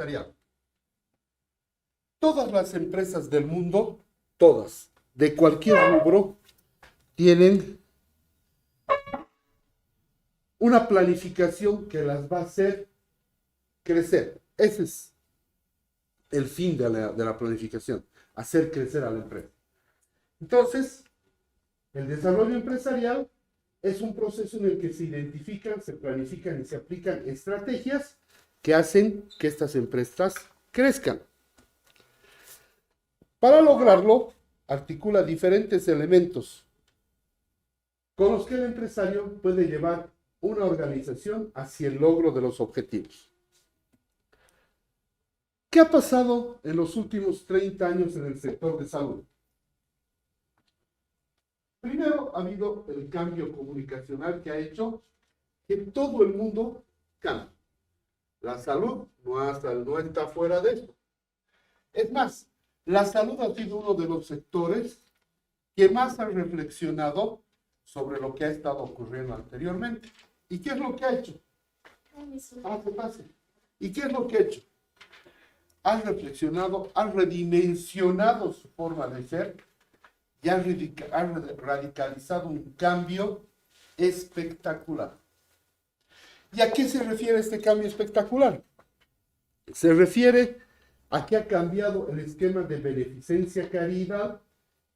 empresarial. Todas las empresas del mundo, todas, de cualquier rubro, tienen una planificación que las va a hacer crecer. Ese es el fin de la planificación, hacer crecer a la empresa. Entonces, el desarrollo empresarial es un proceso en el que se identifican, se planifican y se aplican estrategias que hacen que estas empresas crezcan. Para lograrlo, articula diferentes elementos con los que el empresario puede llevar una organización hacia el logro de los objetivos. ¿Qué ha pasado en los últimos 30 años en el sector de salud? Primero, ha habido el cambio comunicacional que ha hecho que todo el mundo cambie. La salud no está fuera de esto. Es más, la salud ha sido uno de los sectores que más ha reflexionado sobre lo que ha estado ocurriendo anteriormente. ¿Y qué es lo que ha hecho? Pase. ¿Y qué es lo que ha hecho? Ha reflexionado, ha redimensionado su forma de ser y ha radicalizado un cambio espectacular. ¿Y a qué se refiere este cambio espectacular? Se refiere a que ha cambiado el esquema de beneficencia-caridad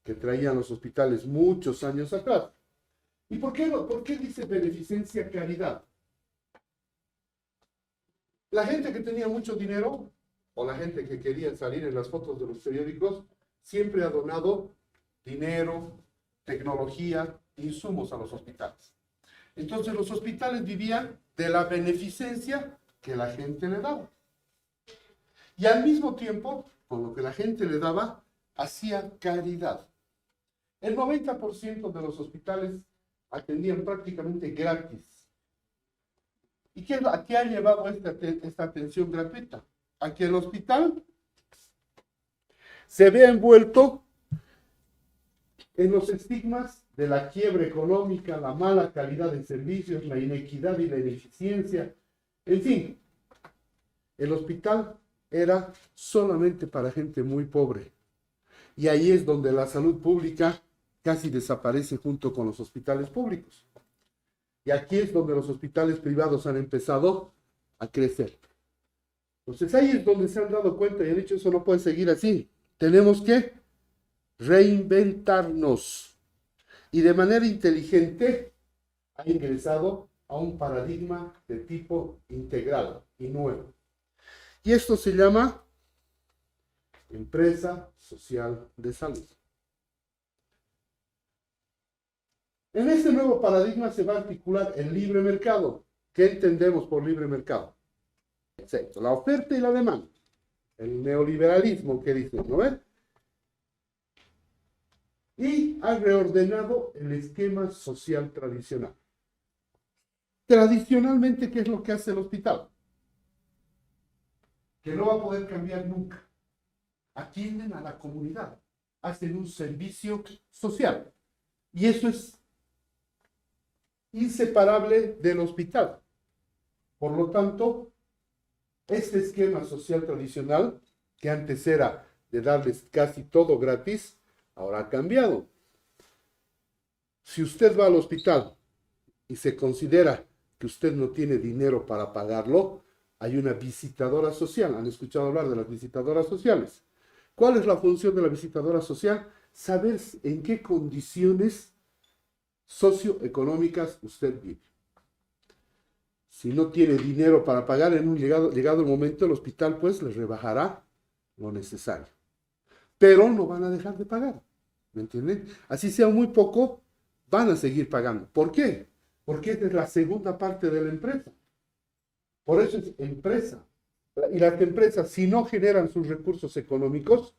que traían los hospitales muchos años atrás. ¿Y por qué dice beneficencia-caridad? La gente que tenía mucho dinero, o la gente que quería salir en las fotos de los periódicos, siempre ha donado dinero, tecnología, insumos a los hospitales. Entonces los hospitales vivían de la beneficencia que la gente le daba. Y al mismo tiempo, con lo que la gente le daba, hacía caridad. El 90% de los hospitales atendían prácticamente gratis. ¿Y a qué ha llevado esta atención gratuita? A que el hospital se vea envuelto en los estigmas de la quiebra económica, la mala calidad de servicios, la inequidad y la ineficiencia. En fin, el hospital era solamente para gente muy pobre. Y ahí es donde la salud pública casi desaparece junto con los hospitales públicos. Y aquí es donde los hospitales privados han empezado a crecer. Entonces ahí es donde se han dado cuenta y han dicho, eso no puede seguir así. Tenemos que reinventarnos. Y de manera inteligente ha ingresado a un paradigma de tipo integral y nuevo. Y esto se llama empresa social de salud. En este nuevo paradigma se va a articular el libre mercado. ¿Qué entendemos por libre mercado? Exacto, la oferta y la demanda. El neoliberalismo que dicen, ¿no ven? Y ha reordenado el esquema social tradicional. Tradicionalmente, ¿qué es lo que hace el hospital? Que no va a poder cambiar nunca. Atienden a la comunidad, hacen un servicio social. Y eso es inseparable del hospital. Por lo tanto, este esquema social tradicional, que antes era de darles casi todo gratis, ahora ha cambiado. Si usted va al hospital y se considera que usted no tiene dinero para pagarlo, hay una visitadora social. ¿Han escuchado hablar de las visitadoras sociales? ¿Cuál es la función de la visitadora social? Saber en qué condiciones socioeconómicas usted vive. Si no tiene dinero para pagar, llegado el momento, el hospital pues le rebajará lo necesario. Pero no van a dejar de pagar. ¿Me entienden? Así sea muy poco, van a seguir pagando. ¿Por qué? Porque esta es la segunda parte de la empresa. Por eso es empresa. Y las empresas, si no generan sus recursos económicos,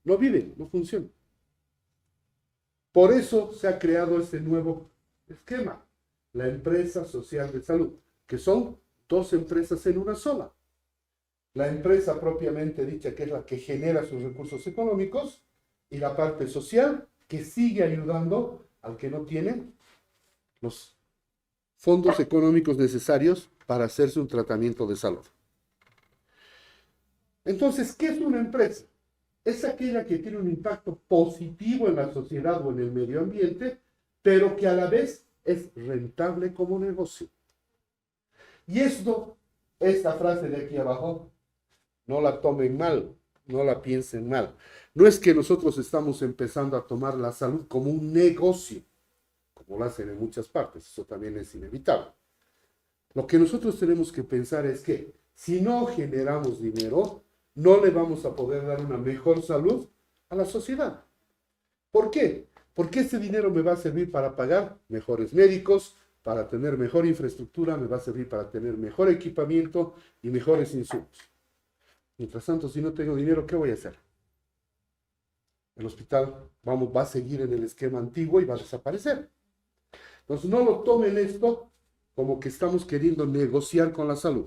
no viven, no funcionan. Por eso se ha creado este nuevo esquema, la empresa social de salud, que son dos empresas en una sola. La empresa propiamente dicha, que es la que genera sus recursos económicos, y la parte social, que sigue ayudando al que no tiene los fondos económicos necesarios para hacerse un tratamiento de salud. Entonces, ¿qué es una empresa? Es aquella que tiene un impacto positivo en la sociedad o en el medio ambiente, pero que a la vez es rentable como negocio. Y esta frase de aquí abajo, no la tomen mal, no la piensen mal. No es que nosotros estamos empezando a tomar la salud como un negocio, como lo hacen en muchas partes, eso también es inevitable. Lo que nosotros tenemos que pensar es que si no generamos dinero, no le vamos a poder dar una mejor salud a la sociedad. ¿Por qué? Porque ese dinero me va a servir para pagar mejores médicos, para tener mejor infraestructura, me va a servir para tener mejor equipamiento y mejores insumos. Mientras tanto, si no tengo dinero, ¿qué voy a hacer? El hospital va a seguir en el esquema antiguo y va a desaparecer. Entonces, no lo tomen esto como que estamos queriendo negociar con la salud,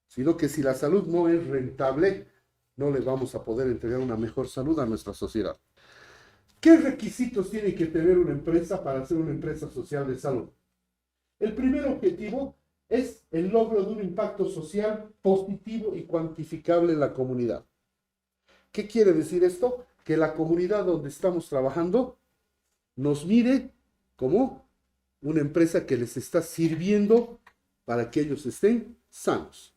sino que si la salud no es rentable, no le vamos a poder entregar una mejor salud a nuestra sociedad. ¿Qué requisitos tiene que tener una empresa para ser una empresa social de salud? El primer objetivo es el logro de un impacto social positivo y cuantificable en la comunidad. ¿Qué quiere decir esto? Que la comunidad donde estamos trabajando nos mire como una empresa que les está sirviendo para que ellos estén sanos.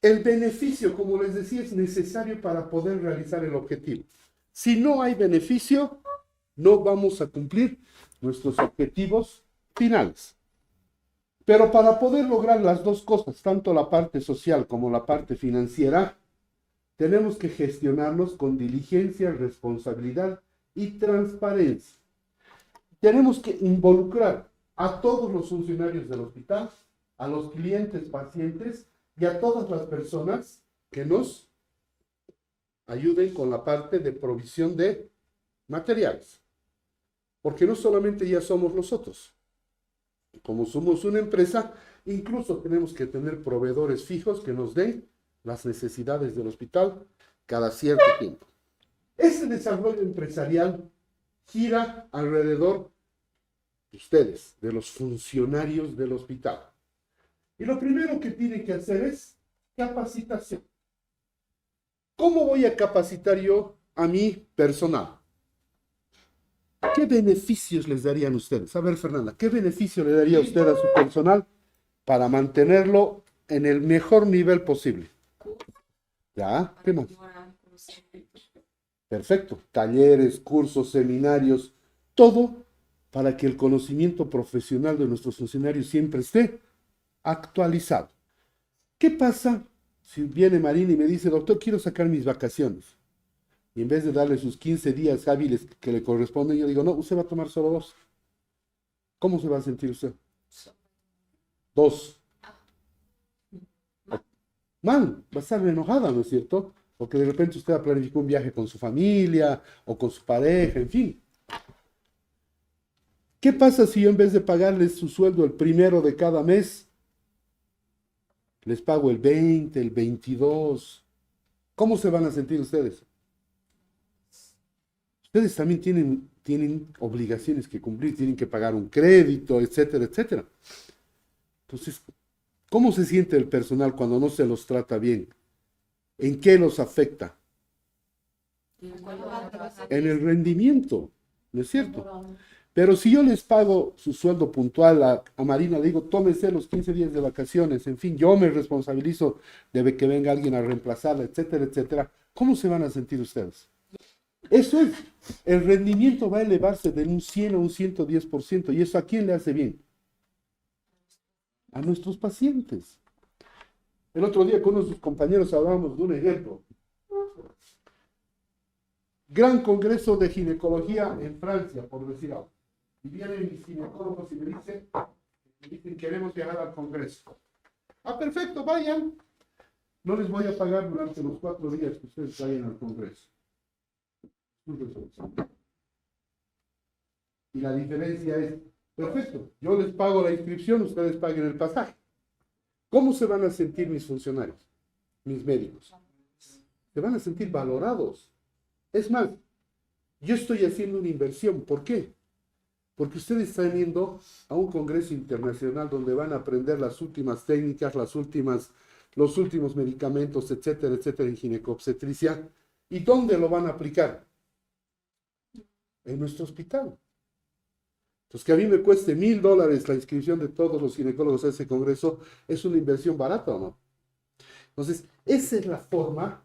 El beneficio, como les decía, es necesario para poder realizar el objetivo. Si no hay beneficio, no vamos a cumplir nuestros objetivos finales. Pero para poder lograr las dos cosas, tanto la parte social como la parte financiera, tenemos que gestionarnos con diligencia, responsabilidad y transparencia. Tenemos que involucrar a todos los funcionarios del hospital, a los clientes, pacientes y a todas las personas que nos ayuden con la parte de provisión de materiales. Porque no solamente ya somos nosotros. Como somos una empresa, incluso tenemos que tener proveedores fijos que nos den las necesidades del hospital cada cierto tiempo. Ese desarrollo empresarial gira alrededor de ustedes, de los funcionarios del hospital. Y lo primero que tienen que hacer es capacitación. ¿Cómo voy a capacitar yo a mi personal? ¿Qué beneficios les darían ustedes? A ver, Fernanda, ¿qué beneficio le daría usted a su personal para mantenerlo en el mejor nivel posible? ¿Ya? ¿Qué más? Perfecto. Talleres, cursos, seminarios, todo para que el conocimiento profesional de nuestros funcionarios siempre esté actualizado. ¿Qué pasa si viene Marina y me dice, doctor, quiero sacar mis vacaciones? Y en vez de darle sus 15 días hábiles que le corresponden, yo digo, no, usted va a tomar solo 2. ¿Cómo se va a sentir usted? 2. Mal, va a estar enojada, ¿no es cierto? Porque de repente usted ha planificado un viaje con su familia o con su pareja, en fin. ¿Qué pasa si yo en vez de pagarles su sueldo el primero de cada mes, les pago el 20, el 22? ¿Cómo se van a sentir ustedes? Ustedes también tienen obligaciones que cumplir, tienen que pagar un crédito, etcétera, etcétera. Entonces, ¿cómo se siente el personal cuando no se los trata bien? ¿En qué los afecta? En el rendimiento, ¿no es cierto? Pero si yo les pago su sueldo puntual a Marina, le digo, tómese los 15 días de vacaciones, en fin, yo me responsabilizo de que venga alguien a reemplazarla, etcétera, etcétera, ¿cómo se van a sentir ustedes? Eso es, el rendimiento va a elevarse de un 100 a un 110%, ¿y eso a quién le hace bien? A nuestros pacientes. El otro día con unos compañeros hablábamos de un ejemplo. Gran congreso de ginecología en Francia, por decir algo. Y vienen mis ginecólogos y me dicen, queremos viajar al congreso. Ah, perfecto, vayan. No les voy a pagar durante los 4 días que ustedes vayan al congreso. Y la diferencia es, perfecto, yo les pago la inscripción, ustedes paguen el pasaje. ¿Cómo se van a sentir mis funcionarios, mis médicos? Se van a sentir valorados. Es más, yo estoy haciendo una inversión. ¿Por qué? Porque ustedes están yendo a un congreso internacional donde van a aprender las últimas técnicas, las últimas los últimos medicamentos, etcétera, etcétera, en ginecobstetricia. ¿Y dónde lo van a aplicar? En nuestro hospital. Entonces, que a mí me cueste $1,000 la inscripción de todos los ginecólogos a ese congreso, ¿es una inversión barata o no? Entonces, esa es la forma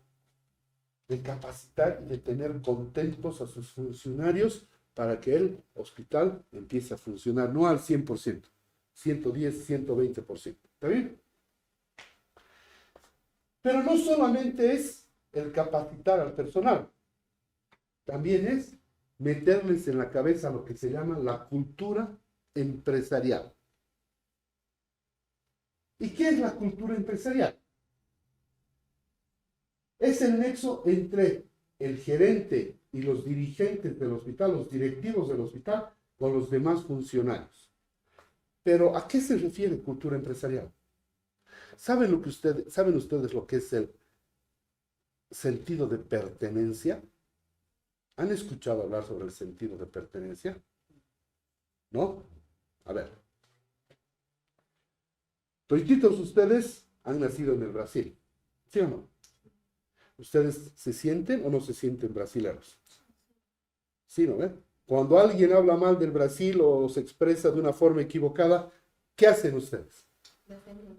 de capacitar y de tener contentos a sus funcionarios para que el hospital empiece a funcionar, no al 100%, 110, 120%. ¿Está bien? Pero no solamente es el capacitar al personal, también es meterles en la cabeza lo que se llama la cultura empresarial. ¿Y qué es la cultura empresarial? Es el nexo entre el gerente y los dirigentes del hospital, los directivos del hospital, con los demás funcionarios. Pero ¿a qué se refiere cultura empresarial? ¿Saben ustedes lo que es el sentido de pertenencia? ¿Han escuchado hablar sobre el sentido de pertenencia? ¿No? A ver. Todos ustedes han nacido en el Brasil, ¿sí o no? ¿Ustedes se sienten o no se sienten brasileños? Sí, ¿no? Cuando alguien habla mal del Brasil o se expresa de una forma equivocada, ¿qué hacen ustedes?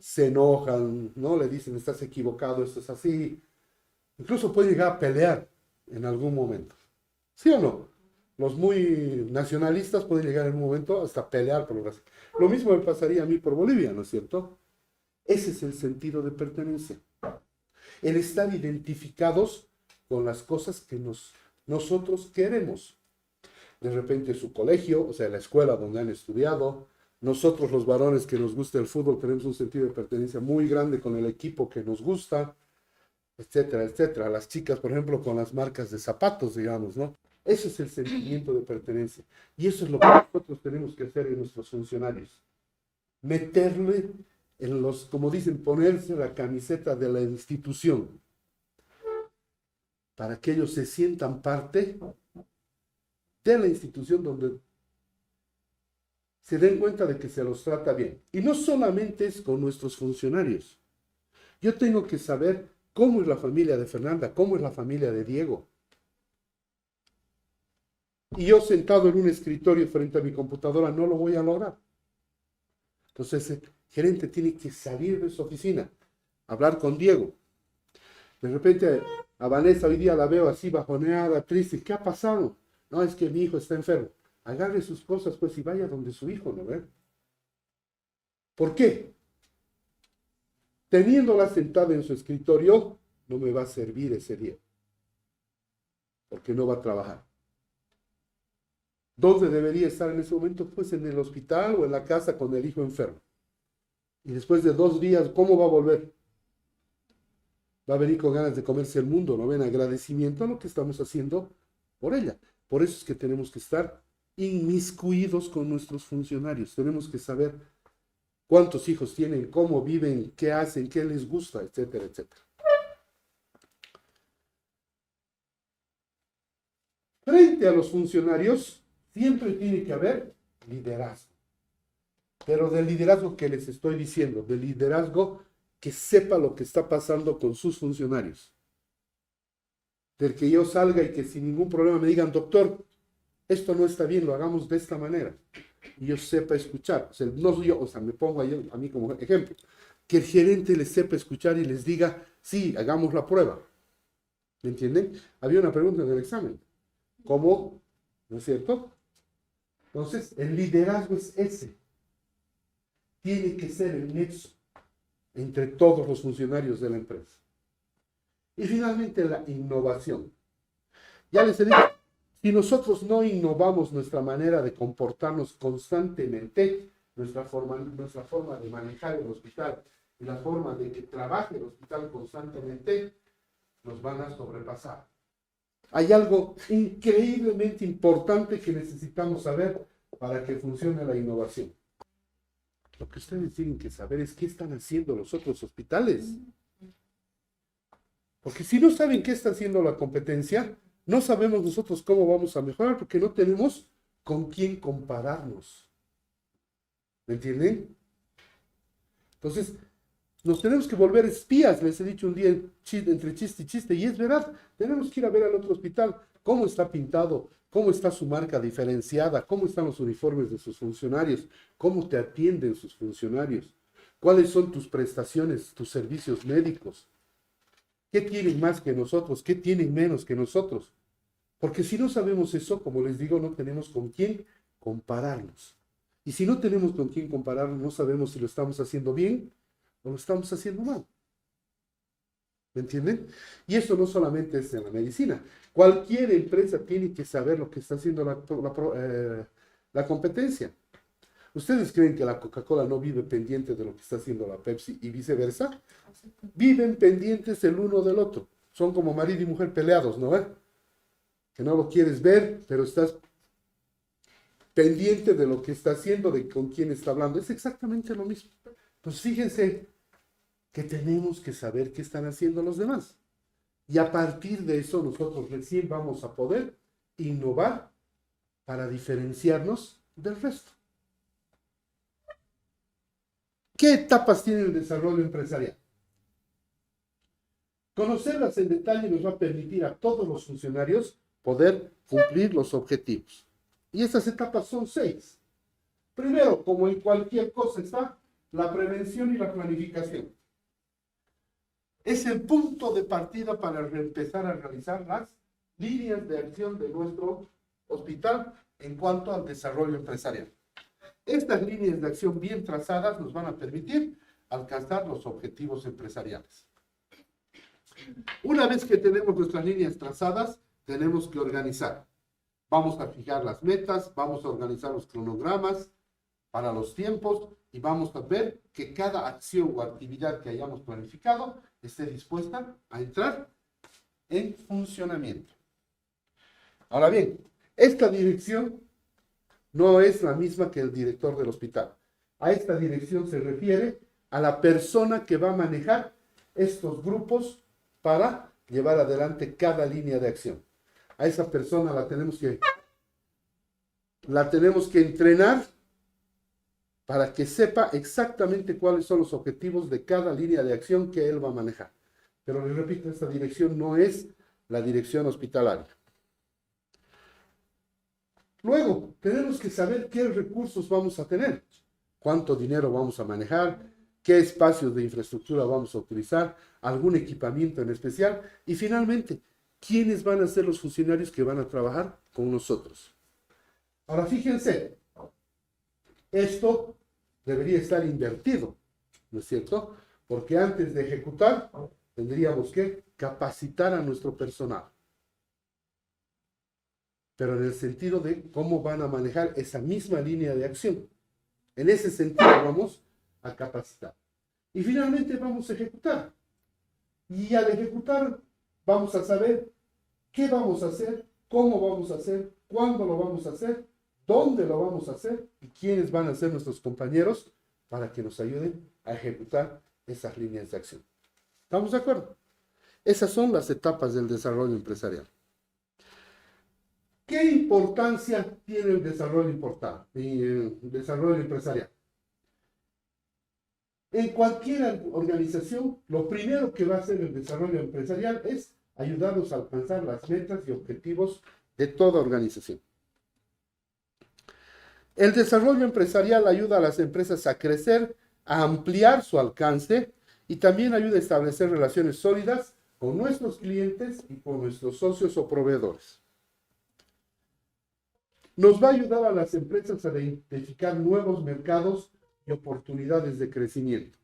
Se enojan, ¿no? Le dicen, estás equivocado, esto es así. Incluso pueden llegar a pelear en algún momento. ¿Sí o no? Los muy nacionalistas pueden llegar en un momento hasta pelear por Brasil. Lo mismo me pasaría a mí por Bolivia, ¿no es cierto? Ese es el sentido de pertenencia. El estar identificados con las cosas que nosotros queremos. De repente su colegio, o sea, la escuela donde han estudiado. Nosotros los varones que nos gusta el fútbol tenemos un sentido de pertenencia muy grande con el equipo que nos gusta, etcétera, etcétera. Las chicas, por ejemplo, con las marcas de zapatos, digamos, ¿no? Ese es el sentimiento de pertenencia. Y eso es lo que nosotros tenemos que hacer en nuestros funcionarios. Meterle en los, como dicen, ponerse la camiseta de la institución. Para que ellos se sientan parte de la institución donde se den cuenta de que se los trata bien. Y no solamente es con nuestros funcionarios. Yo tengo que saber cómo es la familia de Fernanda, cómo es la familia de Diego. Y yo sentado en un escritorio frente a mi computadora no lo voy a lograr. Entonces el gerente tiene que salir de su oficina, hablar con Diego. De repente a Vanessa hoy día la veo así bajoneada, triste. ¿Qué ha pasado? No, es que mi hijo está enfermo. Agarre sus cosas pues y vaya donde su hijo, ¿no ve? ¿Por qué? Teniéndola sentada en su escritorio, no me va a servir ese día. Porque no va a trabajar. ¿Dónde debería estar en ese momento? Pues en el hospital o en la casa con el hijo enfermo. Y después de 2 días, ¿cómo va a volver? Va a venir con ganas de comerse el mundo, ¿no ven? Agradecimiento a lo que estamos haciendo por ella. Por eso es que tenemos que estar inmiscuidos con nuestros funcionarios. Tenemos que saber cuántos hijos tienen, cómo viven, qué hacen, qué les gusta, etcétera, etcétera. Frente a los funcionarios, siempre tiene que haber liderazgo. Pero del liderazgo que les estoy diciendo, del liderazgo que sepa lo que está pasando con sus funcionarios. Del que yo salga y que sin ningún problema me digan, doctor, esto no está bien, lo hagamos de esta manera. Y yo sepa escuchar. O sea, no yo, o sea, me pongo a mí como ejemplo. Que el gerente les sepa escuchar y les diga, sí, hagamos la prueba. ¿Me entienden? Había una pregunta en el examen. ¿Cómo? ¿No es cierto? Entonces, el liderazgo es ese. Tiene que ser el nexo entre todos los funcionarios de la empresa. Y finalmente, la innovación. Ya les he dicho, si nosotros no innovamos nuestra manera de comportarnos constantemente, nuestra forma de manejar el hospital y la forma de que trabaje el hospital constantemente, nos van a sobrepasar. Hay algo increíblemente importante que necesitamos saber para que funcione la innovación. Lo que ustedes tienen que saber es qué están haciendo los otros hospitales. Porque si no saben qué está haciendo la competencia, no sabemos nosotros cómo vamos a mejorar porque no tenemos con quién compararnos. ¿Me entienden? Entonces, Nos tenemos que volver espías, les he dicho un día entre chiste y chiste, y es verdad, tenemos que ir a ver al otro hospital cómo está pintado, cómo está su marca diferenciada, cómo están los uniformes de sus funcionarios, cómo te atienden sus funcionarios, cuáles son tus prestaciones, tus servicios médicos, qué tienen más que nosotros, qué tienen menos que nosotros. Porque si no sabemos eso, como les digo, no tenemos con quién compararnos. Y si no tenemos con quién compararnos, no sabemos si lo estamos haciendo bien o lo estamos haciendo mal. ¿Me entienden? Y eso no solamente es en la medicina. Cualquier empresa tiene que saber lo que está haciendo la competencia. ¿Ustedes creen que la Coca-Cola no vive pendiente de lo que está haciendo la Pepsi y viceversa? Viven pendientes el uno del otro. Son como marido y mujer peleados, ¿no? Que no lo quieres ver, pero estás pendiente de lo que está haciendo, de con quién está hablando. Es exactamente lo mismo. Pues fíjense que tenemos que saber qué están haciendo los demás. Y a partir de eso nosotros recién vamos a poder innovar para diferenciarnos del resto. ¿Qué etapas tiene el desarrollo empresarial? Conocerlas en detalle nos va a permitir a todos los funcionarios poder cumplir los objetivos. Y estas etapas son 6. Primero, como en cualquier cosa, está la prevención y la planificación. Es el punto de partida para empezar a realizar las líneas de acción de nuestro hospital en cuanto al desarrollo empresarial. Estas líneas de acción bien trazadas nos van a permitir alcanzar los objetivos empresariales. Una vez que tenemos nuestras líneas trazadas, tenemos que organizar. Vamos a fijar las metas, vamos a organizar los cronogramas para los tiempos y vamos a ver que cada acción o actividad que hayamos planificado esté dispuesta a entrar en funcionamiento. Ahora bien, esta dirección no es la misma que el director del hospital. A esta dirección se refiere a la persona que va a manejar estos grupos para llevar adelante cada línea de acción. A esa persona la tenemos que entrenar para que sepa exactamente cuáles son los objetivos de cada línea de acción que él va a manejar. Pero les repito, esta dirección no es la dirección hospitalaria. Luego, tenemos que saber qué recursos vamos a tener, cuánto dinero vamos a manejar, qué espacios de infraestructura vamos a utilizar, algún equipamiento en especial y finalmente, quiénes van a ser los funcionarios que van a trabajar con nosotros. Ahora fíjense, esto debería estar invertido, ¿no es cierto? Porque antes de ejecutar, tendríamos que capacitar a nuestro personal. Pero en el sentido de cómo van a manejar esa misma línea de acción. En ese sentido vamos a capacitar. Y finalmente vamos a ejecutar. Y al ejecutar vamos a saber qué vamos a hacer, cómo vamos a hacer, cuándo lo vamos a hacer, dónde lo vamos a hacer y quiénes van a ser nuestros compañeros para que nos ayuden a ejecutar esas líneas de acción. ¿Estamos de acuerdo? Esas son las etapas del desarrollo empresarial. ¿Qué importancia tiene el desarrollo empresarial? En cualquier organización, lo primero que va a hacer el desarrollo empresarial es ayudarnos a alcanzar las metas y objetivos de toda organización. El desarrollo empresarial ayuda a las empresas a crecer, a ampliar su alcance y también ayuda a establecer relaciones sólidas con nuestros clientes y con nuestros socios o proveedores. Nos va a ayudar a las empresas a identificar nuevos mercados y oportunidades de crecimiento.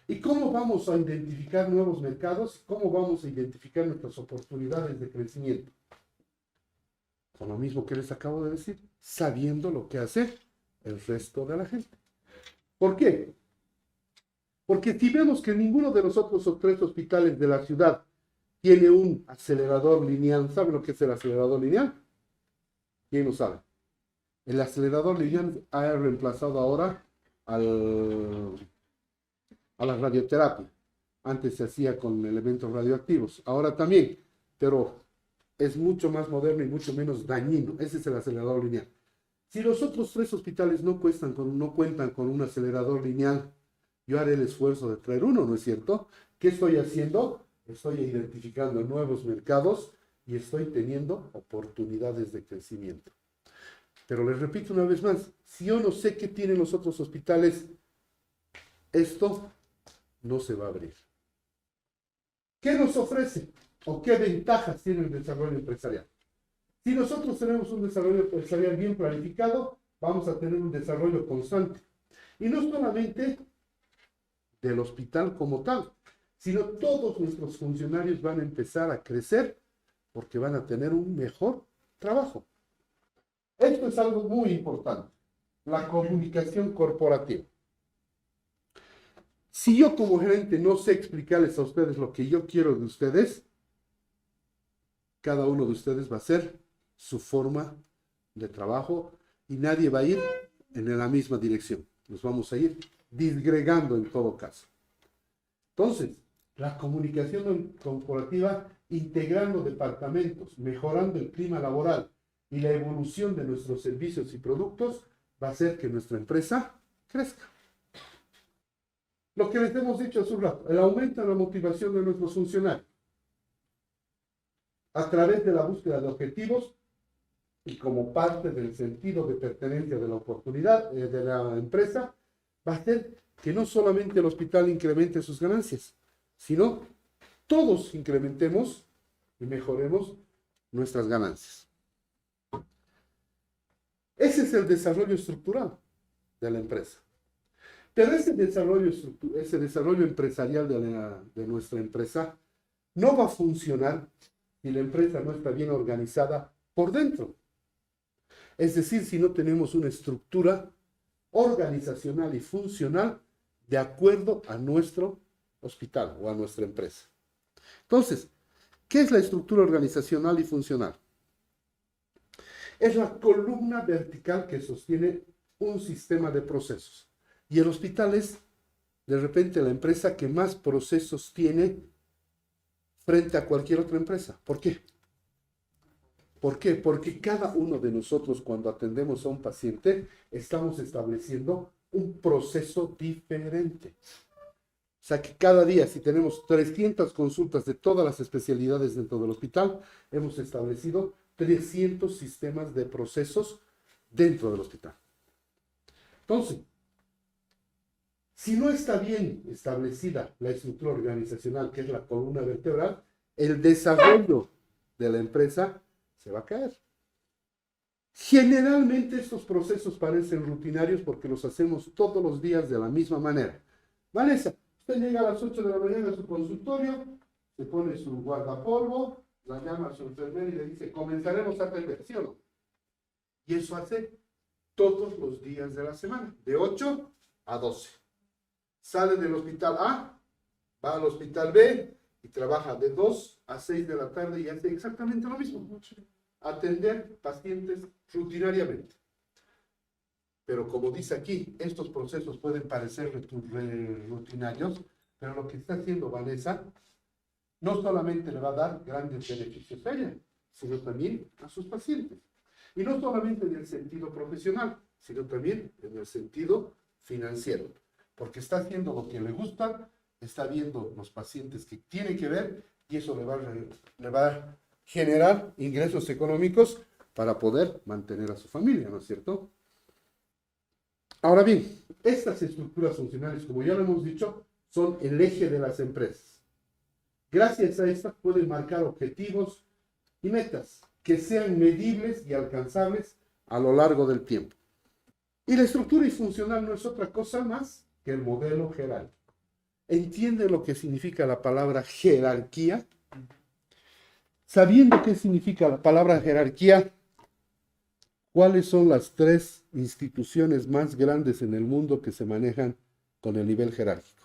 ¿Y cómo vamos a identificar nuevos mercados? ¿Cómo vamos a identificar nuestras oportunidades de crecimiento? Con lo mismo que les acabo de decir, sabiendo lo que hace el resto de la gente. ¿Por qué? Porque si vemos que ninguno de los otros 3 hospitales de la ciudad tiene un acelerador lineal, ¿saben lo que es el acelerador lineal? ¿Quién lo sabe? El acelerador lineal ha reemplazado ahora a la radioterapia. Antes se hacía con elementos radioactivos, ahora también, pero es mucho más moderno y mucho menos dañino. Ese es el acelerador lineal. Si los otros 3 hospitales no cuentan con un acelerador lineal, yo haré el esfuerzo de traer uno, ¿no es cierto? ¿Qué estoy haciendo? Estoy identificando nuevos mercados y estoy teniendo oportunidades de crecimiento. Pero les repito una vez más, si yo no sé qué tienen los otros hospitales, esto no se va a abrir. ¿Qué nos ofrece? ¿O qué ventajas tiene el desarrollo empresarial? Si nosotros tenemos un desarrollo empresarial bien planificado, vamos a tener un desarrollo constante. Y no solamente del hospital como tal, sino todos nuestros funcionarios van a empezar a crecer porque van a tener un mejor trabajo. Esto es algo muy importante, la comunicación corporativa. Si yo como gerente no sé explicarles a ustedes lo que yo quiero de ustedes, cada uno de ustedes va a hacer su forma de trabajo y nadie va a ir en la misma dirección. Nos vamos a ir disgregando en todo caso. Entonces, la comunicación corporativa, integrando departamentos, mejorando el clima laboral y la evolución de nuestros servicios y productos, va a hacer que nuestra empresa crezca. Lo que les hemos dicho hace un rato, el aumento de la motivación de nuestros funcionarios a través de la búsqueda de objetivos y como parte del sentido de pertenencia de la oportunidad de la empresa, va a hacer que no solamente el hospital incremente sus ganancias, sino todos incrementemos y mejoremos nuestras ganancias. Ese es el desarrollo estructural de la empresa. Pero ese desarrollo empresarial de nuestra empresa no va a funcionar si la empresa no está bien organizada por dentro. Es decir, si no tenemos una estructura organizacional y funcional de acuerdo a nuestro hospital o a nuestra empresa. Entonces, ¿qué es la estructura organizacional y funcional? Es la columna vertical que sostiene un sistema de procesos. Y el hospital es, de repente, la empresa que más procesos tiene frente a cualquier otra empresa. ¿Por qué? ¿Por qué? Porque cada uno de nosotros, cuando atendemos a un paciente, estamos estableciendo un proceso diferente. O sea que cada día, si tenemos 300 consultas de todas las especialidades dentro del hospital, hemos establecido 300 sistemas de procesos dentro del hospital. Entonces, si no está bien establecida la estructura organizacional, que es la columna vertebral, el desarrollo de la empresa se va a caer. Generalmente estos procesos parecen rutinarios porque los hacemos todos los días de la misma manera. Vanessa, usted llega a las 8 de la mañana a su consultorio, se pone su guardapolvo, la llama a su enfermera y le dice, comenzaremos a atender, ¿sí o no? Y eso hace todos los días de la semana, de 8 a 12. Sale del hospital A, va al hospital B y trabaja de 2 a 6 de la tarde y hace exactamente lo mismo. Atender pacientes rutinariamente. Pero como dice aquí, estos procesos pueden parecer rutinarios, pero lo que está haciendo Vanessa no solamente le va a dar grandes beneficios a ella, sino también a sus pacientes. Y no solamente en el sentido profesional, sino también en el sentido financiero. Porque está haciendo lo que le gusta, está viendo los pacientes que tiene que ver y eso le va a generar ingresos económicos para poder mantener a su familia, ¿no es cierto? Ahora bien, estas estructuras funcionales, como ya lo hemos dicho, son el eje de las empresas. Gracias a estas pueden marcar objetivos y metas que sean medibles y alcanzables a lo largo del tiempo. Y la estructura funcional no es otra cosa más que el modelo jerárquico. ¿Entienden lo que significa la palabra jerarquía? Sabiendo qué significa la palabra jerarquía, ¿cuáles son las 3 instituciones más grandes en el mundo que se manejan con el nivel jerárquico?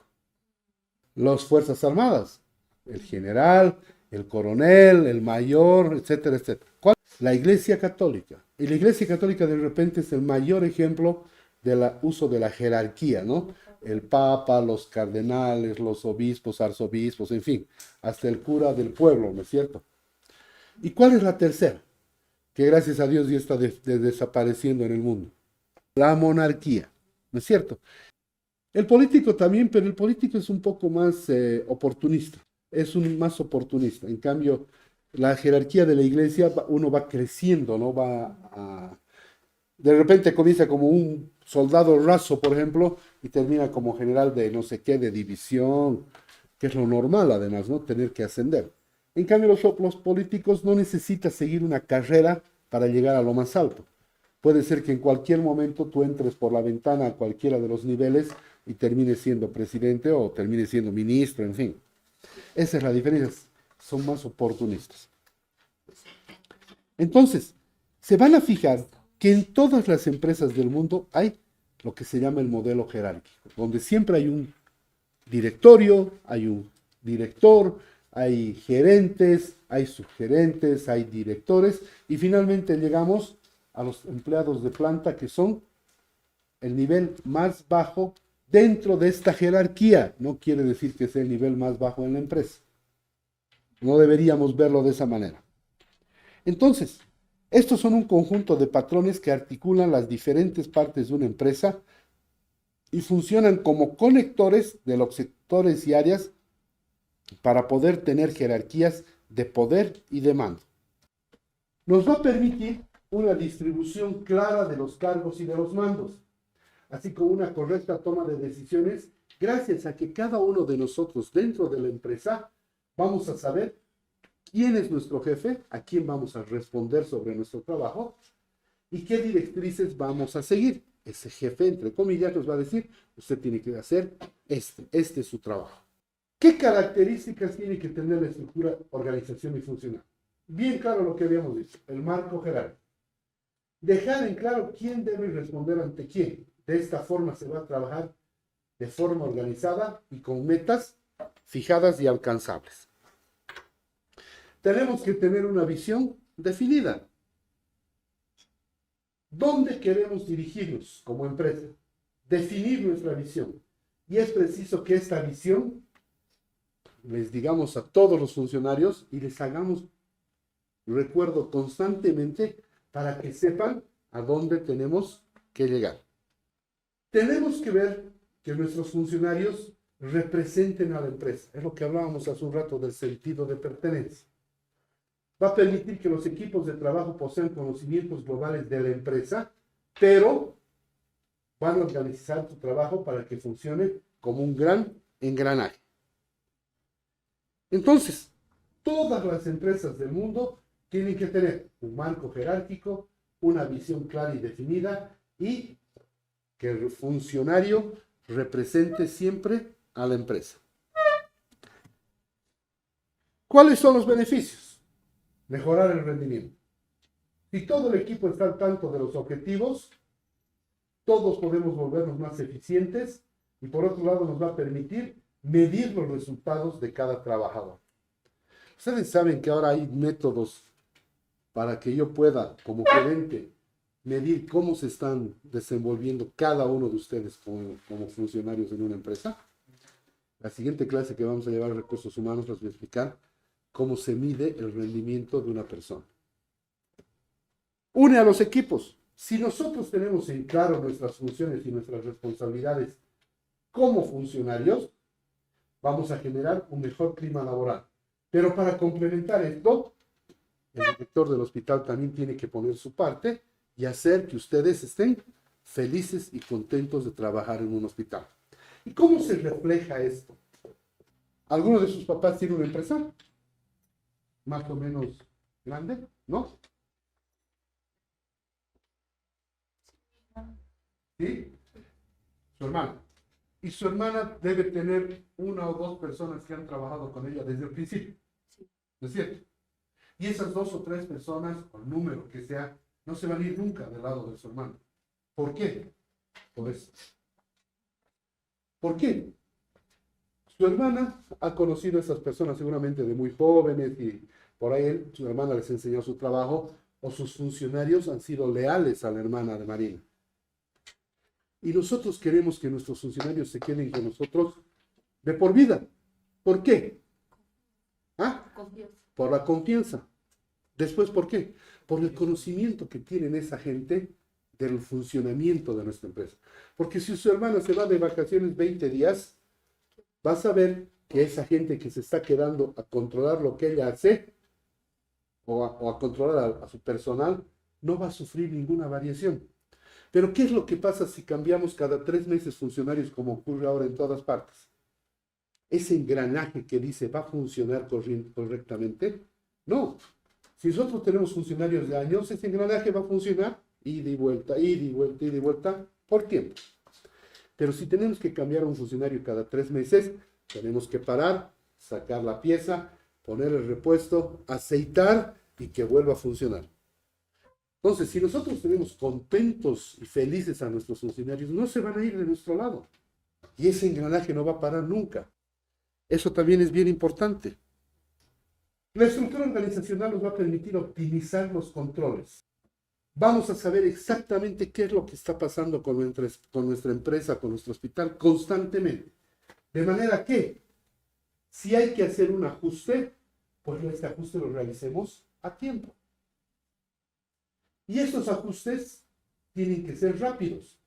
Las Fuerzas Armadas, el general, el coronel, el mayor, etcétera, etcétera. ¿Cuál? La Iglesia Católica. Y la Iglesia Católica de repente es el mayor ejemplo del uso de la jerarquía, ¿no? El Papa, los cardenales, los obispos, arzobispos, en fin, hasta el cura del pueblo, ¿no es cierto? ¿Y cuál es la tercera? Que gracias a Dios ya está desapareciendo en el mundo. La monarquía, ¿no es cierto? El político también, pero el político es un poco más oportunista, es un más oportunista. En cambio, la jerarquía de la iglesia, uno va creciendo, ¿no? De repente comienza como un soldado raso, por ejemplo, y termina como general de no sé qué, de división, que es lo normal además, ¿no? Tener que ascender. En cambio, los políticos no necesitan seguir una carrera para llegar a lo más alto. Puede ser que en cualquier momento tú entres por la ventana a cualquiera de los niveles y termines siendo presidente o termines siendo ministro, en fin. Esa es la diferencia. Son más oportunistas. Entonces, se van a fijar que en todas las empresas del mundo hay lo que se llama el modelo jerárquico, donde siempre hay un directorio, hay un director, hay gerentes, hay subgerentes, hay directores y finalmente llegamos a los empleados de planta que son el nivel más bajo dentro de esta jerarquía. No quiere decir que sea el nivel más bajo en la empresa. No deberíamos verlo de esa manera. Entonces, estos son un conjunto de patrones que articulan las diferentes partes de una empresa y funcionan como conectores de los sectores y áreas para poder tener jerarquías de poder y de mando. Nos va a permitir una distribución clara de los cargos y de los mandos, así como una correcta toma de decisiones, gracias a que cada uno de nosotros dentro de la empresa vamos a saber quién es nuestro jefe, a quién vamos a responder sobre nuestro trabajo y qué directrices vamos a seguir. Ese jefe, entre comillas, nos va a decir, usted tiene que hacer este es su trabajo. ¿Qué características tiene que tener la estructura, organización y funcional? Bien claro lo que habíamos dicho, el marco jerárquico. Dejar en claro quién debe responder ante quién. De esta forma se va a trabajar de forma organizada y con metas fijadas y alcanzables. Tenemos que tener una visión definida. ¿Dónde queremos dirigirnos como empresa? Definir nuestra visión. Y es preciso que esta visión les digamos a todos los funcionarios y les hagamos recuerdo constantemente para que sepan a dónde tenemos que llegar. Tenemos que ver que nuestros funcionarios representen a la empresa. Es lo que hablábamos hace un rato del sentido de pertenencia. Va a permitir que los equipos de trabajo posean conocimientos globales de la empresa, pero van a organizar su trabajo para que funcione como un gran engranaje. Entonces, todas las empresas del mundo tienen que tener un marco jerárquico, una visión clara y definida y que el funcionario represente siempre a la empresa. ¿Cuáles son los beneficios? Mejorar el rendimiento. Si todo el equipo está al tanto de los objetivos, todos podemos volvernos más eficientes y por otro lado nos va a permitir medir los resultados de cada trabajador. Ustedes saben que ahora hay métodos para que yo pueda, como gerente, medir cómo se están desenvolviendo cada uno de ustedes como funcionarios en una empresa. La siguiente clase que vamos a llevar a recursos humanos les voy a explicar cómo se mide el rendimiento de una persona. Une a los equipos. Si nosotros tenemos en claro nuestras funciones y nuestras responsabilidades como funcionarios, vamos a generar un mejor clima laboral. Pero para complementar esto, el director del hospital también tiene que poner su parte y hacer que ustedes estén felices y contentos de trabajar en un hospital. ¿Y cómo se refleja esto? ¿Alguno de sus papás tiene una empresa? Más o menos grande, ¿no? ¿Sí? Su hermana. Y su hermana debe tener una o dos personas que han trabajado con ella desde el principio. ¿No es cierto? Y esas dos o tres personas, o el número que sea, no se van a ir nunca del lado de su hermano. ¿Por qué? Por eso. ¿Por qué? Su hermana ha conocido a esas personas seguramente de muy jóvenes y por ahí su hermana les enseñó su trabajo o sus funcionarios han sido leales a la hermana de Marina. Y nosotros queremos que nuestros funcionarios se queden con nosotros de por vida. ¿Por qué? ¿Ah? Por la confianza. Después, ¿por qué? Por el conocimiento que tienen esa gente del funcionamiento de nuestra empresa. Porque si su hermana se va de vacaciones 20 días, vas a ver que esa gente que se está quedando a controlar lo que ella hace o a controlar a su personal, no va a sufrir ninguna variación. Pero ¿qué es lo que pasa si cambiamos cada 3 meses funcionarios como ocurre ahora en todas partes? Ese engranaje que dice va a funcionar correctamente, no. Si nosotros tenemos funcionarios de años, ese engranaje va a funcionar ida y vuelta, ida y vuelta, ida y vuelta por tiempo. Pero si tenemos que cambiar a un funcionario cada 3 meses, tenemos que parar, sacar la pieza, poner el repuesto, aceitar y que vuelva a funcionar. Entonces, si nosotros tenemos contentos y felices a nuestros funcionarios, no se van a ir de nuestro lado. Y ese engranaje no va a parar nunca. Eso también es bien importante. La estructura organizacional nos va a permitir optimizar los controles. Vamos a saber exactamente qué es lo que está pasando con nuestra empresa, con nuestro hospital, constantemente. De manera que, si hay que hacer un ajuste, pues este ajuste lo realicemos a tiempo. Y estos ajustes tienen que ser rápidos.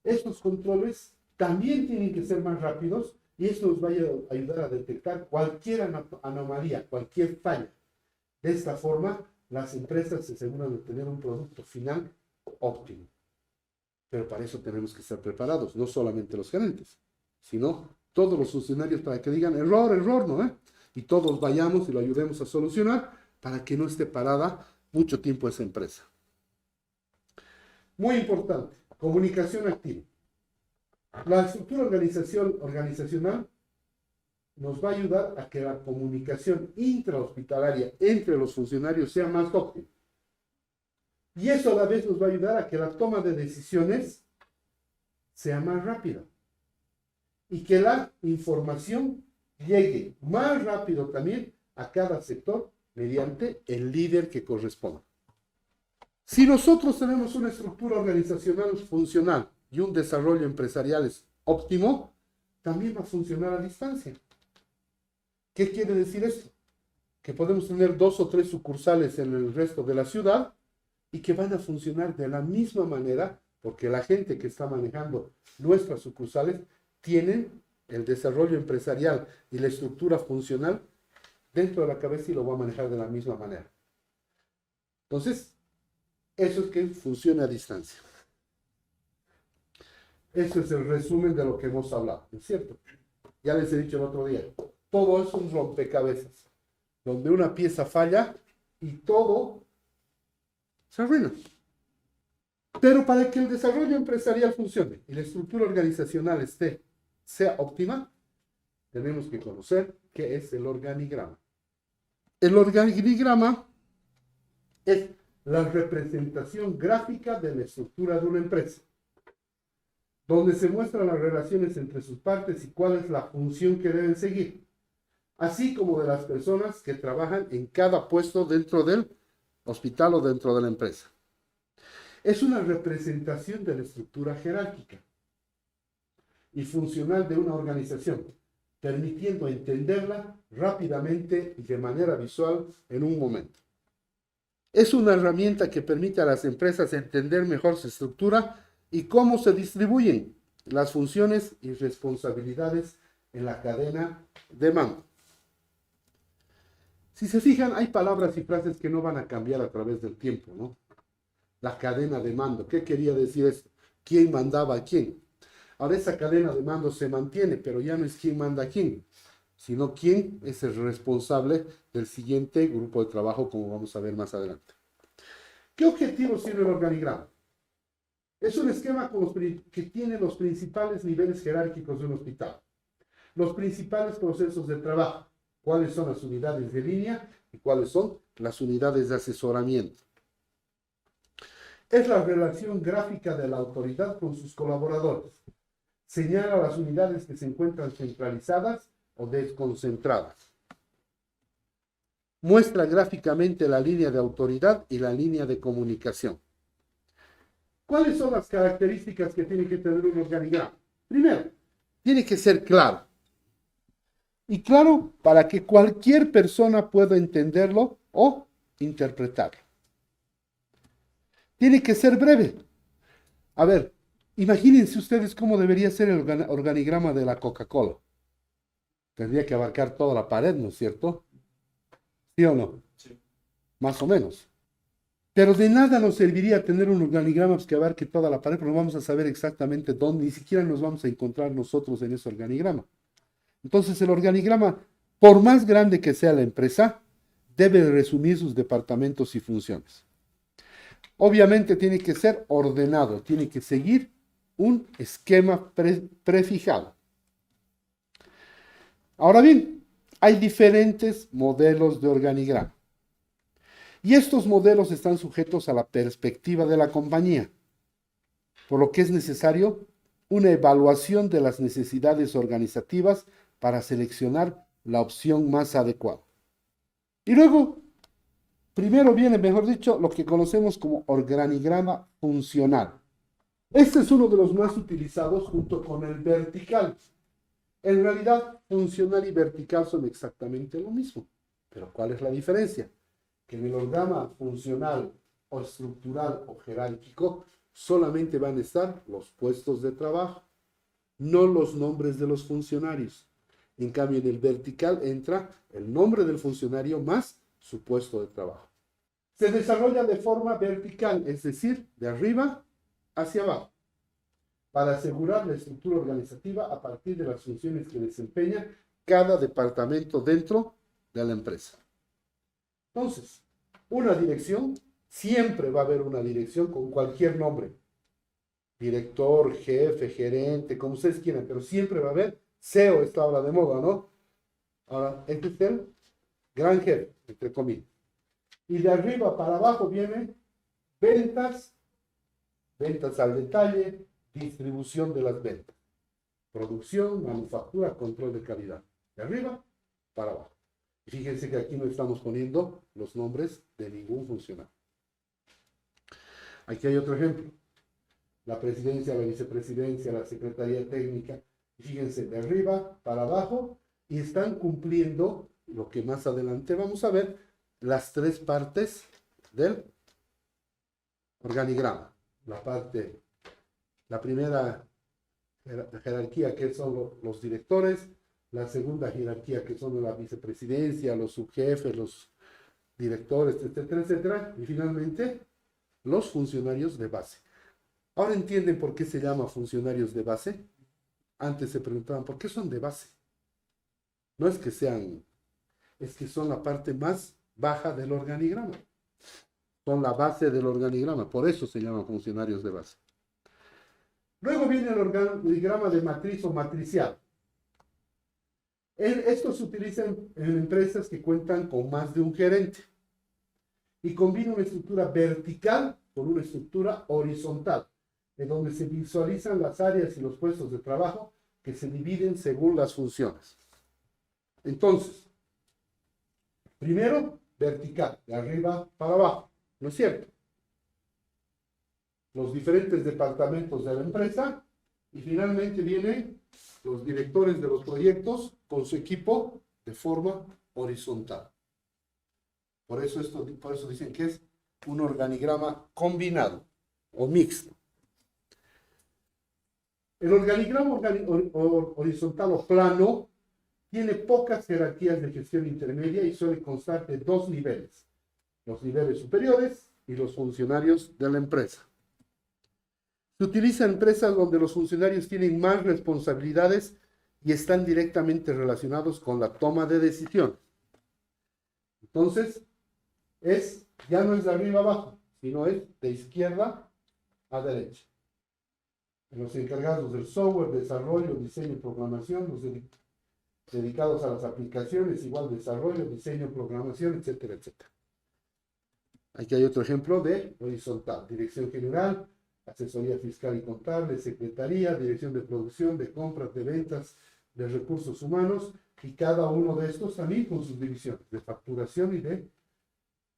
Estos controles también tienen que ser más rápidos y esto nos va a ayudar a detectar cualquier anomalía, cualquier falla. De esta forma, las empresas se aseguran de tener un producto final óptimo. Pero para eso tenemos que estar preparados, no solamente los gerentes, sino todos los funcionarios para que digan error, error, ¿no? Y todos vayamos y lo ayudemos a solucionar para que no esté parada mucho tiempo esa empresa. Muy importante, comunicación activa. La estructura organizacional nos va a ayudar a que la comunicación intrahospitalaria entre los funcionarios sea más óptima. Y eso a la vez nos va a ayudar a que la toma de decisiones sea más rápida. Y que la información llegue más rápido también a cada sector mediante el líder que corresponda. Si nosotros tenemos una estructura organizacional funcional y un desarrollo empresarial óptimo, también va a funcionar a distancia. ¿Qué quiere decir esto? Que podemos tener 2 o 3 sucursales en el resto de la ciudad y que van a funcionar de la misma manera porque la gente que está manejando nuestras sucursales tienen el desarrollo empresarial y la estructura funcional dentro de la cabeza y lo va a manejar de la misma manera. Entonces, eso es que funciona a distancia. Eso es el resumen de lo que hemos hablado, ¿no es cierto? Ya les he dicho el otro día, todo es un rompecabezas, donde una pieza falla y todo se arruina. Pero para que el desarrollo empresarial funcione y la estructura organizacional sea óptima, tenemos que conocer qué es el organigrama. El organigrama es la representación gráfica de la estructura de una empresa, donde se muestran las relaciones entre sus partes y cuál es la función que deben seguir, así como de las personas que trabajan en cada puesto dentro del hospital o dentro de la empresa. Es una representación de la estructura jerárquica y funcional de una organización, permitiendo entenderla rápidamente y de manera visual en un momento. Es una herramienta que permite a las empresas entender mejor su estructura y cómo se distribuyen las funciones y responsabilidades en la cadena de mando. Si se fijan, hay palabras y frases que no van a cambiar a través del tiempo, ¿no? La cadena de mando, ¿qué quería decir esto? ¿Quién mandaba a quién? Ahora esa cadena de mando se mantiene, pero ya no es quién manda a quién, sino quién es el responsable del siguiente grupo de trabajo, como vamos a ver más adelante. ¿Qué objetivos tiene el organigrama? Es un esquema que tiene los principales niveles jerárquicos de un hospital, los principales procesos de trabajo, cuáles son las unidades de línea y cuáles son las unidades de asesoramiento. Es la relación gráfica de la autoridad con sus colaboradores. Señala las unidades que se encuentran centralizadas o desconcentradas. Muestra gráficamente la línea de autoridad y la línea de comunicación. ¿Cuáles son las características que tiene que tener un organigrama? Primero, tiene que ser claro. Y claro para que cualquier persona pueda entenderlo o interpretarlo. Tiene que ser breve, A ver, imagínense ustedes cómo debería ser el organigrama de la Coca-Cola. Tendría que abarcar toda la pared, ¿no es cierto? ¿Sí o no? Sí. Más o menos. Pero de nada nos serviría tener un organigrama que abarque toda la pared, porque no vamos a saber exactamente dónde, ni siquiera nos vamos a encontrar nosotros en ese organigrama. Entonces, el organigrama, por más grande que sea la empresa, debe resumir sus departamentos y funciones. Obviamente tiene que ser ordenado, tiene que seguir un esquema prefijado. Ahora bien, hay diferentes modelos de organigrama. Y estos modelos están sujetos a la perspectiva de la compañía, por lo que es necesario una evaluación de las necesidades organizativas para seleccionar la opción más adecuada. Y luego, primero viene, mejor dicho, lo que conocemos como organigrama funcional. Este es uno de los más utilizados junto con el vertical. En realidad, funcional y vertical son exactamente lo mismo. Pero ¿cuál es la diferencia? Que en el organigrama funcional o estructural o jerárquico solamente van a estar los puestos de trabajo, no los nombres de los funcionarios. En cambio, en el vertical entra el nombre del funcionario más su puesto de trabajo. Se desarrolla de forma vertical, es decir, de arriba hacia abajo, para asegurar la estructura organizativa a partir de las funciones que desempeña cada departamento dentro de la empresa. Entonces, una dirección, siempre va a haber una dirección con cualquier nombre. Director, jefe, gerente, como ustedes quieran, pero siempre va a haber CEO, está ahora de moda, ¿no? Ahora, este es el gran jefe, entre comillas. Y de arriba para abajo viene ventas, ventas al detalle, distribución de las ventas, producción, manufactura, control de calidad. De arriba para abajo. Y fíjense que aquí no estamos poniendo los nombres de ningún funcionario. Aquí hay otro ejemplo. La presidencia, la vicepresidencia, la secretaría técnica. Fíjense, de arriba para abajo, y están cumpliendo lo que más adelante vamos a ver, las tres partes del organigrama. La primera jerarquía, que son los directores, la segunda jerarquía, que son la vicepresidencia, los subjefes, los directores, etcétera, etcétera, y finalmente los funcionarios de base. Ahora entienden por qué se llama funcionarios de base. Antes se preguntaban, ¿por qué son de base? No es que sean, es que son la parte más baja del organigrama. Son la base del organigrama, por eso se llaman funcionarios de base. Luego viene el organigrama de matriz o matricial. Esto se utiliza en empresas que cuentan con más de un gerente y combina una estructura vertical con una estructura horizontal, en donde se visualizan las áreas y los puestos de trabajo que se dividen según las funciones. Entonces, primero, vertical, de arriba para abajo, ¿no es cierto? Los diferentes departamentos de la empresa y finalmente vienen los directores de los proyectos con su equipo de forma horizontal. Por eso dicen que es un organigrama combinado o mixto. El organigrama horizontal o plano tiene pocas jerarquías de gestión intermedia y suele constar de dos niveles, los niveles superiores y los funcionarios de la empresa. Se utiliza en empresas donde los funcionarios tienen más responsabilidades y están directamente relacionados con la toma de decisiones. Entonces, ya no es de arriba abajo, sino es de izquierda a derecha. Los encargados del software, desarrollo, diseño y programación, los dedicados a las aplicaciones, igual desarrollo, diseño, programación, etcétera, etcétera. Aquí hay otro ejemplo de horizontal. Dirección general, asesoría fiscal y contable, secretaría, dirección de producción, de compras, de ventas, de recursos humanos, y cada uno de estos también con sus divisiones, de facturación y de,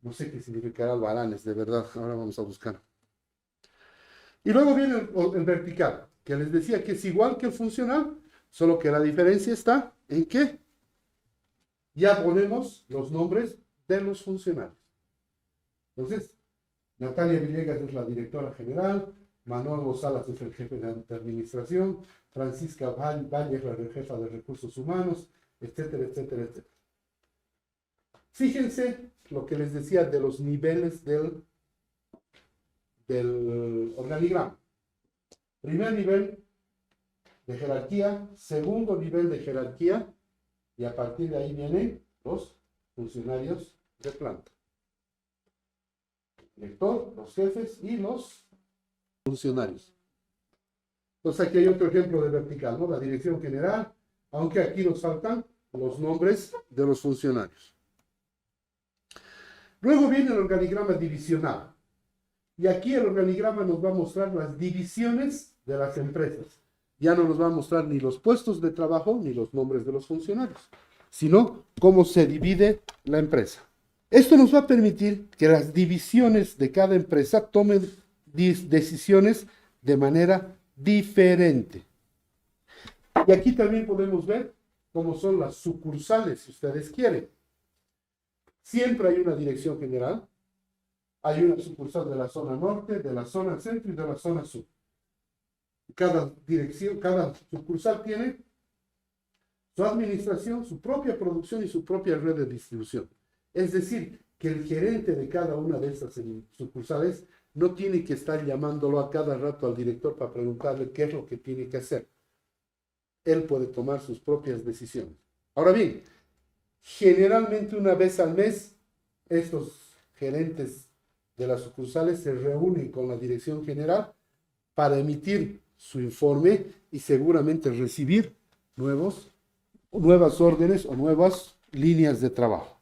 no sé qué significará albaranes, de verdad, ahora vamos a buscar. Y luego viene el vertical, que les decía que es igual que el funcional, solo que la diferencia está en que ya ponemos los nombres de los funcionarios. Entonces, Natalia Villegas es la directora general, Manuel González es el jefe de administración, Francisca Valle es la jefa de recursos humanos, etcétera, etcétera, etcétera. Fíjense lo que les decía de los niveles del organigrama. Primer nivel de jerarquía, segundo nivel de jerarquía, y a partir de ahí vienen los funcionarios de planta. El director, los jefes y los funcionarios. Entonces aquí hay otro ejemplo de vertical, ¿no? La dirección general, aunque aquí nos faltan los nombres de los funcionarios. Luego viene el organigrama divisional. Y aquí el organigrama nos va a mostrar las divisiones de las empresas. Ya no nos va a mostrar ni los puestos de trabajo ni los nombres de los funcionarios, sino cómo se divide la empresa. Esto nos va a permitir que las divisiones de cada empresa tomen decisiones de manera diferente. Y aquí también podemos ver cómo son las sucursales, si ustedes quieren. Siempre hay una dirección general. Hay una sucursal de la zona norte, de la zona centro y de la zona sur. Cada dirección, cada sucursal tiene su administración, su propia producción y su propia red de distribución. Es decir, que el gerente de cada una de estas sucursales no tiene que estar llamándolo a cada rato al director para preguntarle qué es lo que tiene que hacer. Él puede tomar sus propias decisiones. Ahora bien, generalmente una vez al mes, estos gerentes de las sucursales se reúnen con la dirección general para emitir su informe y seguramente recibir nuevas órdenes o nuevas líneas de trabajo.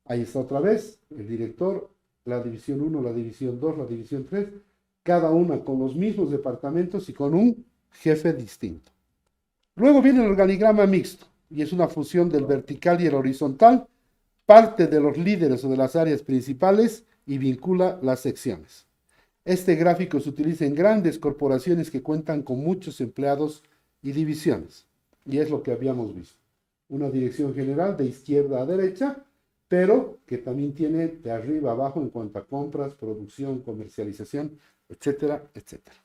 Ahí está otra vez el director, la división 1, la división 2, la división 3, cada una con los mismos departamentos y con un jefe distinto. Luego viene el organigrama mixto, y es una fusión del vertical y el horizontal, parte de los líderes o de las áreas principales y vincula las secciones. Este gráfico se utiliza en grandes corporaciones que cuentan con muchos empleados y divisiones, y es lo que habíamos visto. Una dirección general de izquierda a derecha, pero que también tiene de arriba a abajo en cuanto a compras, producción, comercialización, etcétera, etcétera.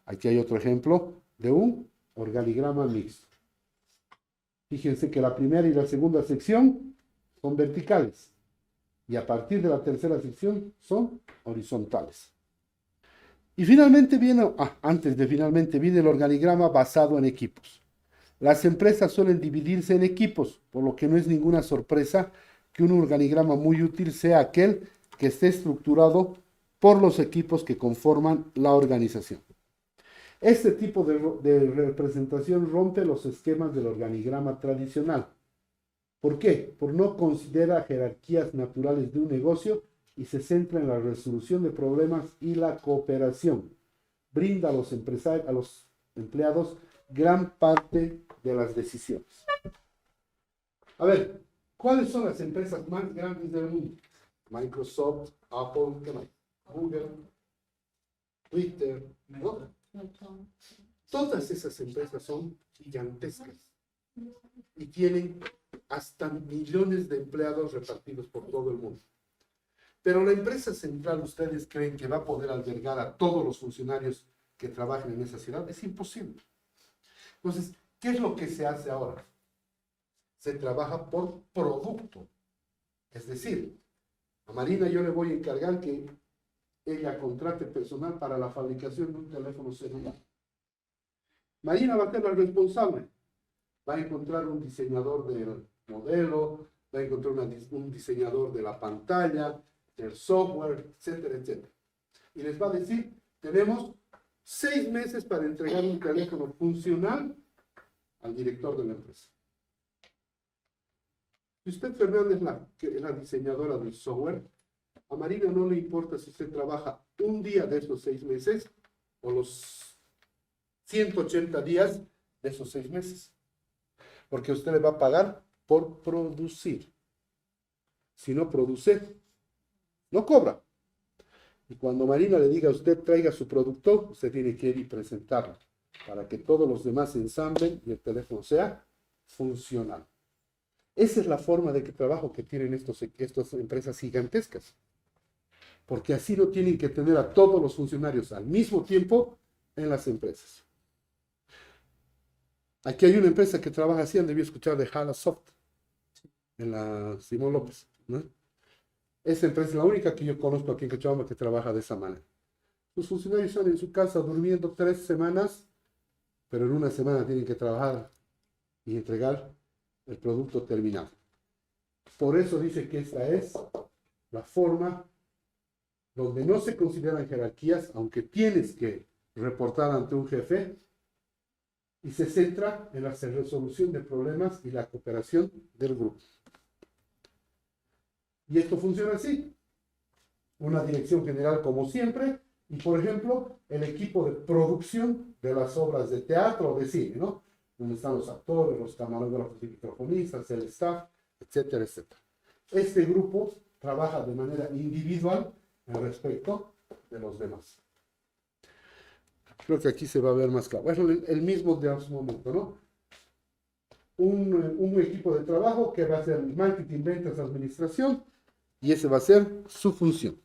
Aquí hay otro ejemplo de un organigrama mixto. Fíjense que la primera y la segunda sección son verticales y a partir de la tercera sección son horizontales. Y finalmente viene, viene el organigrama basado en equipos. Las empresas suelen dividirse en equipos, por lo que no es ninguna sorpresa que un organigrama muy útil sea aquel que esté estructurado por los equipos que conforman la organización. Este tipo de representación rompe los esquemas del organigrama tradicional. ¿Por qué? Por no considera jerarquías naturales de un negocio y se centra en la resolución de problemas y la cooperación. Brinda a los empleados gran parte de las decisiones. A ver, ¿cuáles son las empresas más grandes del mundo? Microsoft, Apple, ¿qué más? Google, Twitter, ¿no? Todas esas empresas son gigantescas y tienen hasta millones de empleados repartidos por todo el mundo. Pero la empresa central, ¿ustedes creen que va a poder albergar a todos los funcionarios que trabajen en esa ciudad? Es imposible. Entonces, ¿qué es lo que se hace ahora? Se trabaja por producto. Es decir, a Marina yo le voy a encargar que ella contrate personal para la fabricación de un teléfono celular. Marina va a ser la responsable. Va a encontrar un diseñador del modelo, va a encontrar un diseñador de la pantalla, del software, etcétera, etcétera. Y les va a decir, tenemos 6 meses para entregar un teléfono funcional al director de la empresa. Si usted, Fernanda, es la diseñadora del software, a Marina no le importa si usted trabaja un día de esos 6 meses o los 180 días de esos 6 meses. Porque usted le va a pagar por producir. Si no produce, no cobra. Y cuando Marina le diga a usted traiga su producto, usted tiene que ir y presentarlo para que todos los demás ensamblen y el teléfono sea funcional. Esa es la forma de trabajo que tienen estas empresas gigantescas. porque así no tienen que tener a todos los funcionarios al mismo tiempo en las empresas. Aquí hay una empresa que trabaja así, han debido escuchar de Halasoft, en la Simón López, ¿no? Esa empresa es la única que yo conozco aquí en Cochabamba que trabaja de esa manera. Los funcionarios están en su casa durmiendo 3 semanas, pero en una semana tienen que trabajar y entregar el producto terminado. Por eso dice que esta es la forma donde no se consideran jerarquías, aunque tienes que reportar ante un jefe, y se centra en la resolución de problemas y la cooperación del grupo. Y esto funciona así. Una dirección general como siempre, y por ejemplo, el equipo de producción de las obras de teatro o de cine, ¿no? Donde están los actores, los camarógrafos y microfonistas, el staff, etcétera, etcétera. Este grupo trabaja de manera individual en respecto de los demás. Creo que aquí se va a ver más claro. Bueno, el mismo de hace un momento, ¿no? Un equipo de trabajo que va a hacer marketing, ventas, administración, y ese va a ser su función.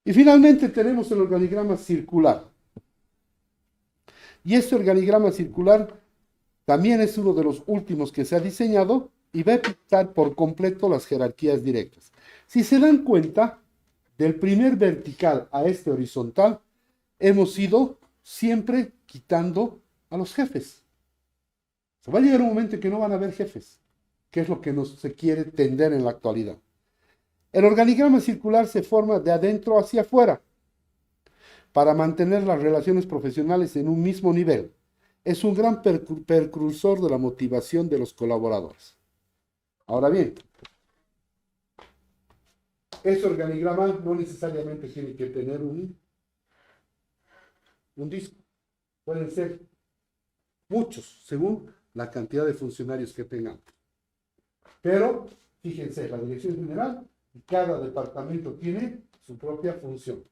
Y finalmente tenemos el organigrama circular. Y este organigrama circular también es uno de los últimos que se ha diseñado y va a quitar por completo las jerarquías directas. Si se dan cuenta, del primer vertical a este horizontal, hemos ido siempre quitando a los jefes. Se va a llegar un momento en que no van a haber jefes, que es lo que se quiere tender en la actualidad. El organigrama circular se forma de adentro hacia afuera para mantener las relaciones profesionales en un mismo nivel. Es un gran precursor de la motivación de los colaboradores. Ahora bien, ese organigrama no necesariamente tiene que tener un disco. Pueden ser muchos, según la cantidad de funcionarios que tengan. Pero, fíjense, la dirección general y cada departamento tiene su propia función,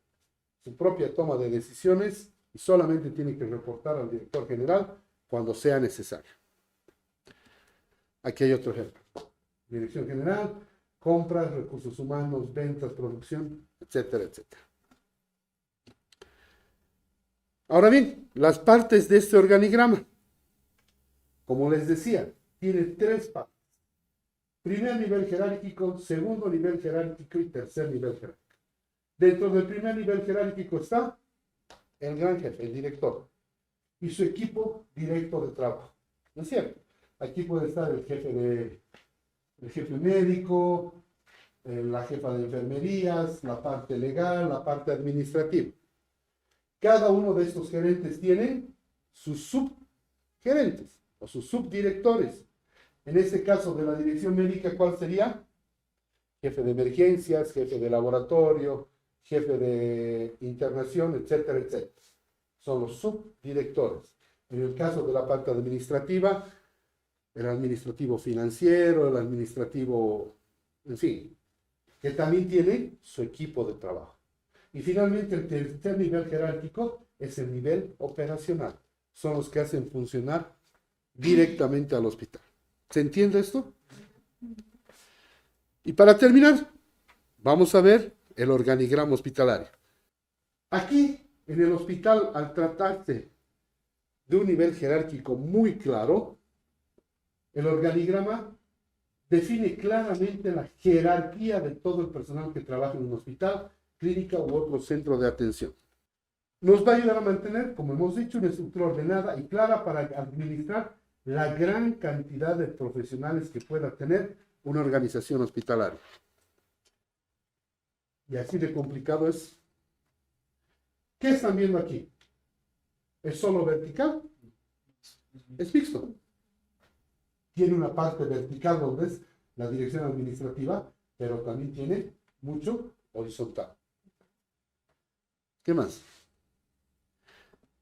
su propia toma de decisiones y solamente tiene que reportar al director general cuando sea necesario. Aquí hay otro ejemplo. Dirección general, compras, recursos humanos, ventas, producción, etcétera, etcétera. Ahora bien, las partes de este organigrama, como les decía, tiene 3 partes. Primer nivel jerárquico, segundo nivel jerárquico y tercer nivel jerárquico. Dentro del primer nivel jerárquico está el gran jefe, el director, y su equipo directo de trabajo. ¿No es cierto? Aquí puede estar el jefe médico, la jefa de enfermerías, la parte legal, la parte administrativa. Cada uno de estos gerentes tiene sus subgerentes o sus subdirectores. En este caso de la dirección médica, ¿cuál sería? Jefe de emergencias, jefe de laboratorio, jefe de internación, etcétera, etcétera. Son los subdirectores. En el caso de la parte administrativa, el administrativo financiero, el administrativo, en fin, que también tiene su equipo de trabajo. Y finalmente el tercer nivel jerárquico es el nivel operacional. Son los que hacen funcionar directamente al hospital. ¿Se entiende esto? Y para terminar, vamos a ver el organigrama hospitalario. Aquí, en el hospital, al tratarse de un nivel jerárquico muy claro, el organigrama define claramente la jerarquía de todo el personal que trabaja en un hospital, clínica u otro centro de atención. Nos va a ayudar a mantener, como hemos dicho, una estructura ordenada y clara para administrar la gran cantidad de profesionales que pueda tener una organización hospitalaria. Y así de complicado es. ¿Qué están viendo aquí? ¿Es solo vertical? Es mixto. Tiene una parte vertical donde es la dirección administrativa, pero también tiene mucho horizontal. ¿Qué más?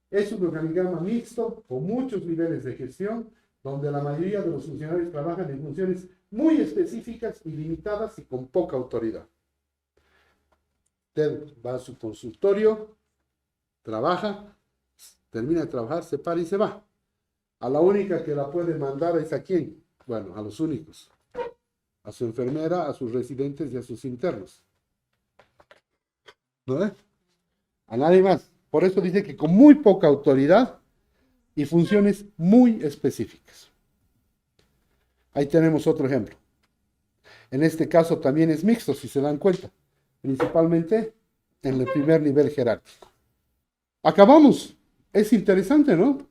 Es un organigrama mixto con muchos niveles de gestión, donde la mayoría de los funcionarios trabajan en funciones muy específicas y limitadas y con poca autoridad. Usted va a su consultorio, trabaja, termina de trabajar, se para y se va. A la única que la puede mandar es a quién. Bueno, a los únicos. a su enfermera, a sus residentes y a sus internos. ¿No? A nadie más. Por eso dice que con muy poca autoridad y funciones muy específicas. Ahí tenemos otro ejemplo. En este caso también es mixto, si se dan cuenta, principalmente en el primer nivel jerárquico. Acabamos. Es interesante, ¿no?